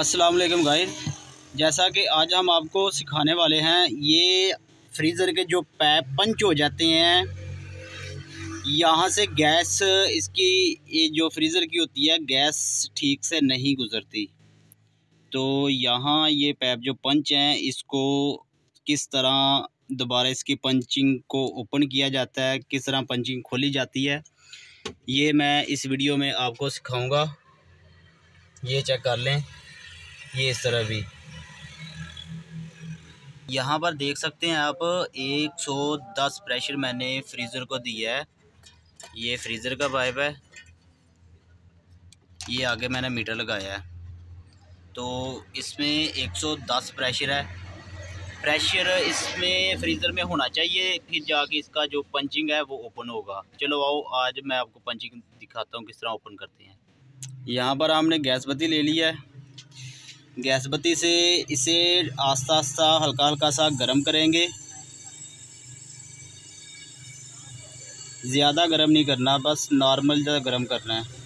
अस्सलाम वालेकुम गाइस, जैसा कि आज हम आपको सिखाने वाले हैं, ये फ्रीज़र के जो पैप पंच हो जाते हैं, यहाँ से गैस इसकी ये जो फ्रीज़र की होती है गैस ठीक से नहीं गुज़रती। तो यहाँ ये पैप जो पंच हैं इसको किस तरह दोबारा इसकी पंचिंग को ओपन किया जाता है, किस तरह पंचिंग खोली जाती है, ये मैं इस वीडियो में आपको सिखाऊंगा। ये चेक कर लें, ये इस तरह भी यहाँ पर देख सकते हैं आप 110 प्रेशर मैंने फ्रीज़र को दिया है। ये फ्रीज़र का पाइप है, ये आगे मैंने मीटर लगाया है। तो इसमें 110 प्रेशर है। प्रेशर इसमें फ्रीज़र में होना चाहिए, फिर जाके इसका जो पंचिंग है वो ओपन होगा। चलो आओ आज मैं आपको पंचिंग दिखाता हूँ किस तरह ओपन करते हैं। यहाँ पर हमने गैस बत्ती ले लिया है। गैस बत्ती से इसे आस्ता आस्ता हल्का हल्का सा गर्म करेंगे। ज़्यादा गर्म नहीं करना, बस नॉर्मल ज़्यादा गर्म करना है।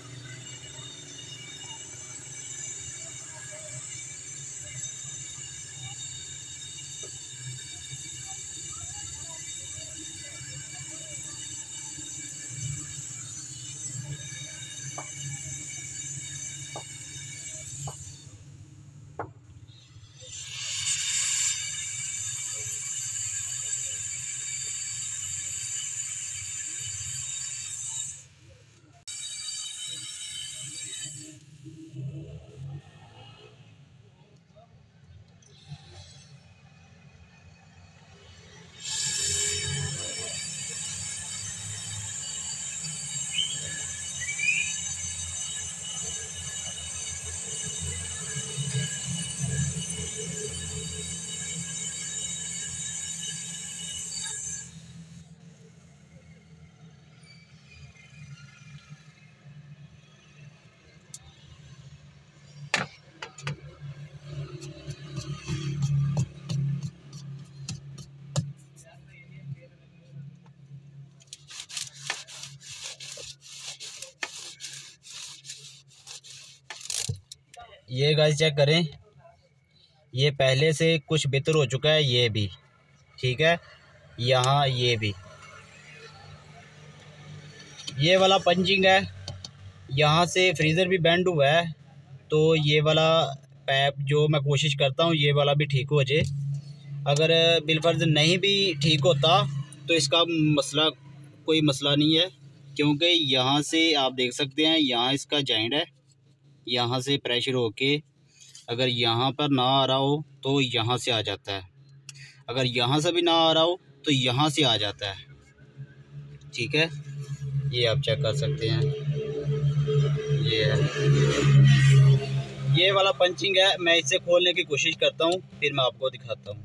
ये गाइस चेक करें, ये पहले से कुछ बेहतर हो चुका है, ये भी ठीक है। यहाँ ये भी ये वाला पंचिंग है, यहाँ से फ्रीज़र भी बेंड हुआ है। तो ये वाला पैप जो मैं कोशिश करता हूँ ये वाला भी ठीक हो जाए। अगर बिलफर्ज नहीं भी ठीक होता तो इसका मसला कोई मसला नहीं है, क्योंकि यहाँ से आप देख सकते हैं यहाँ इसका जॉइंट है। यहाँ से प्रेशर होके अगर यहाँ पर ना आ रहा हो तो यहाँ से आ जाता है, अगर यहाँ से भी ना आ रहा हो तो यहाँ से आ जाता है। ठीक है, ये आप चेक कर सकते हैं। ये है, ये वाला पंचिंग है। मैं इसे खोलने की कोशिश करता हूँ, फिर मैं आपको दिखाता हूँ।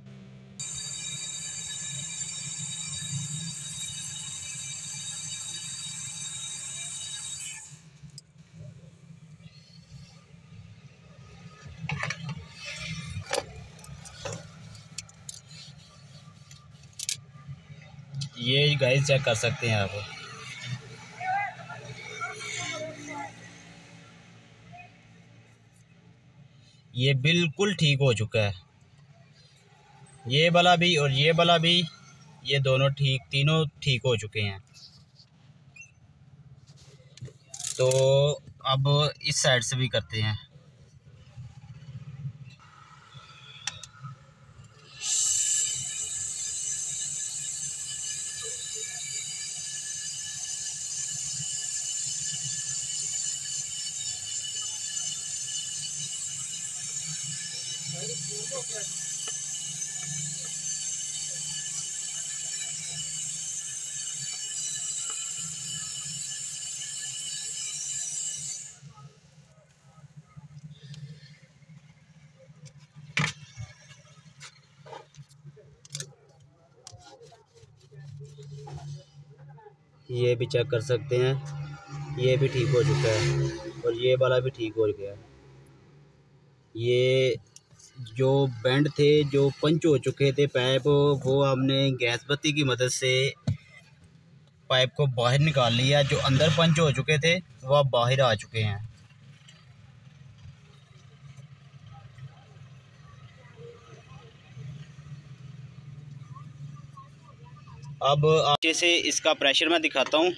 ये गाइस चेक कर सकते हैं आप, ये बिल्कुल ठीक हो चुका है। ये वाला भी और ये वाला भी, ये दोनों ठीक, तीनों ठीक हो चुके हैं। तो अब इस साइड से भी करते हैं। ये भी चेक कर सकते हैं, ये भी ठीक हो चुका है और ये वाला भी ठीक हो गया। ये जो बेंड थे, जो पंच हो चुके थे पाइप, वो हमने गैस बत्ती की मदद से पाइप को बाहर निकाल लिया। जो अंदर पंच हो चुके थे वो अब बाहर आ चुके हैं। अब अच्छे से इसका प्रेशर मैं दिखाता हूँ।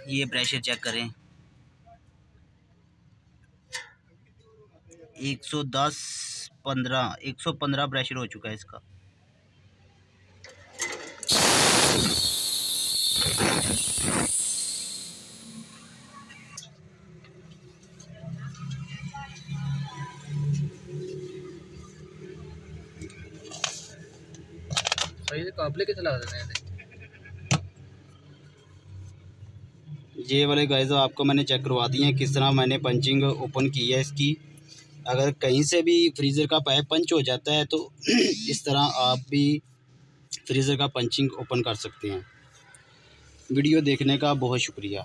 ये प्रेशर चेक करें, 115 प्रेशर हो चुका है इसका। काबले के चला देते हैं। ये वाले गाइस आपको मैंने चेक करवा दिए हैं किस तरह मैंने पंचिंग ओपन की है इसकी। अगर कहीं से भी फ्रीज़र का पाइप पंच हो जाता है तो इस तरह आप भी फ्रीज़र का पंचिंग ओपन कर सकते हैं। वीडियो देखने का बहुत शुक्रिया।